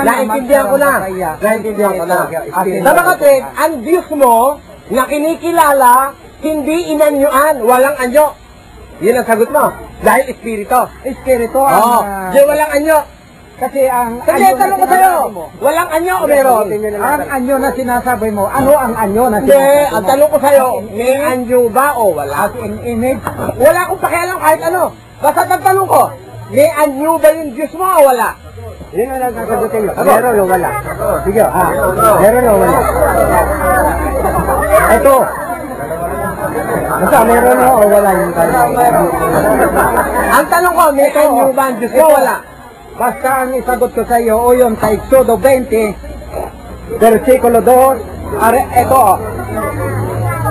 Naintindihan ko na. Naintindihan ko na. Sa bakit, ang Diyos mo na kinikilala, hindi inanyuan, walang anyo. Yun ang sagot mo. Dahil espiritu. Espiritu Oo. Di walang anyo. Kasi ang Sige, tanong ko sa'yo. Walang anyo o meron? Ang anyo na sinasabi mo, ano ang anyo na Hindi, sinasabi ang mo? tanong ko sa'yo, may anyo ba o wala? As in image? Wala akong pakialam kahit ano. Basta ang tanong ko, may anyo ba yung Diyos mo o wala? Yun ang nagsasagutin nyo. Meron o wala? Sige, meron o wala? Ito. Basta meron o wala yung tanong. Ang tanong ko, may anyo ba ang Diyos mo o wala? Basta ang isagot ko sa iyo, o yun sa Exodo 20, versikulo 2, ito.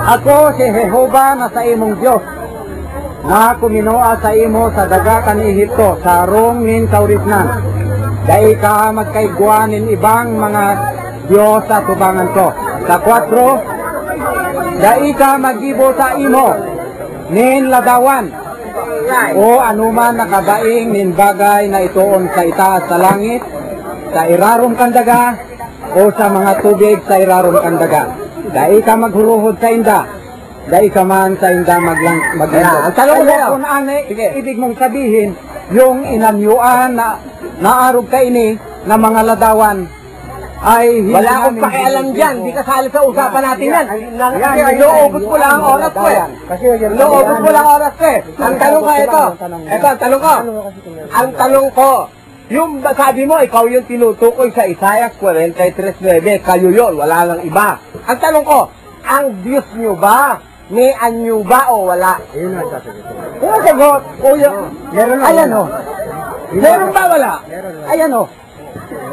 Ako si Jehova na sa imong Diyos, na kuminua sa imo sa dagatan Ehipto, sa arong nin kaurisnan. Dahil ka magkaiguanin ibang mga Diyos sa tubangan ko. Sa 4, dahil ka magibo sa imo, nin ladawan, o anuman nakabaing nin bagay na itoon sa itaas sa langit, sa irarong kandaga, o sa mga tubig sa irarong kandaga. Dahil ka maghuruhod sa inda, dahil ka man sa inda maglangkod. Ang tanong ko sa'yo. Kung ano, ibig mong sabihin, yung inanyuan na naarog ka ini na mga ladawan, ay Wala akong pakialam dyan. Di kasali sa usapan natin yan. Inuubos ko lang ang oras ko eh. Inuubos ko lang ang oras ko eh. Ang tanong ko ito. Ito ang tanong ko. Ang tanong ko, yung sabi mo, ikaw yung tinutukoy sa Isaiah 43:9. Kayo yun, wala lang iba. Ang tanong ko, ang Diyos nyo ba? May anyo ba o wala? Yun ang sasagutin. Yung sagot, kuya. Meron Ayan o. Meron ba wala? Ayan o.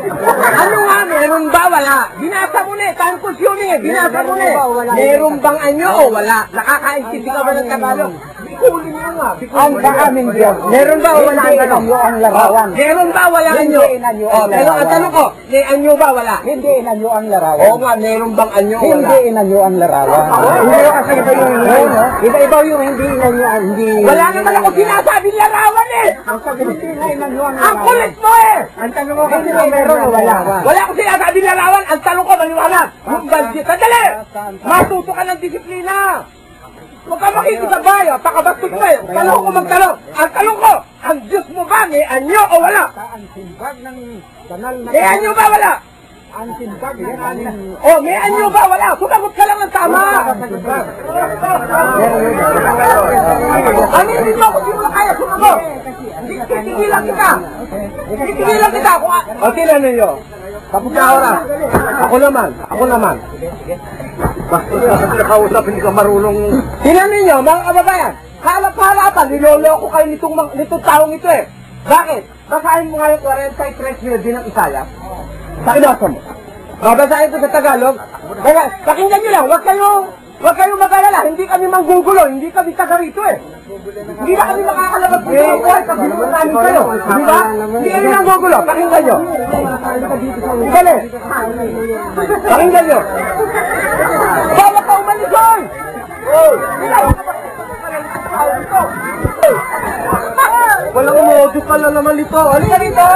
Ano nga, meron ba wala? Binasa mo na eh, tangkos yun eh, binasa mo na eh. Meron bang anyo o wala? Nakakaintindi ka ba ng Tagalog? Bikulin mo nga, Ang sa aming Diyos, meron ba o wala ang hindi tanong? inanyo ang larawan. Meron ba wala anyo? Hindi inanyo ang Pero ang larawan. tanong ko, may anyo ba wala? Hindi inanyo ang larawan. Oo nga, meron bang anyo o wala? Hindi inanyo ang larawan. Hindi kasi iba yung iba yung hindi inanyo ang hindi. Wala naman ako sinasabing larawan eh! Ang sabi hindi na inanyo ang Ang larawan. kulit mo eh! Ang tanong mo kasi meron o wala. Wala akong sinasabing larawan, ang tanong ko maliwanag. Yung budget, sandali! Matuto ka ng disiplina! Huwag ka makikisabay, pakabastos ka eh. Tanong ko magtanong. Ang tanong ko, ang Diyos mo ba may anyo o wala? Ang simbag ng banal na May anyo ba wala? ang simbag ng aning Oh, may anyo ba wala? Sumagot ka lang ng tama. Ano hindi mo ako di mo kaya sumagot? Titigilan kita. Titigilan kita. O, sila ninyo. Tapos na oras. Ako naman. Basta nakausap, hindi ka marunong. Tingnan ninyo, mga kababayan, kalap-halapan, niloloko kayo nitong taong ito eh. Bakit? Basahin mo nga yung 43:9 ng Isaiah. Pakibasa mo. Babasahin ko sa Tagalog. Kaya, pakinggan nyo lang, huwag kayong mag-alala, hindi kami manggugulo, hindi kami taga rito eh. Hindi na kami makakalabas ng mga buhay pag binuha namin kayo. Di ba? Hindi kami manggugulo, pakinggan nyo. Dali. Pakinggan nyo. Bawal ka umalis doon! Walang modo pala naman ito. Halika rito!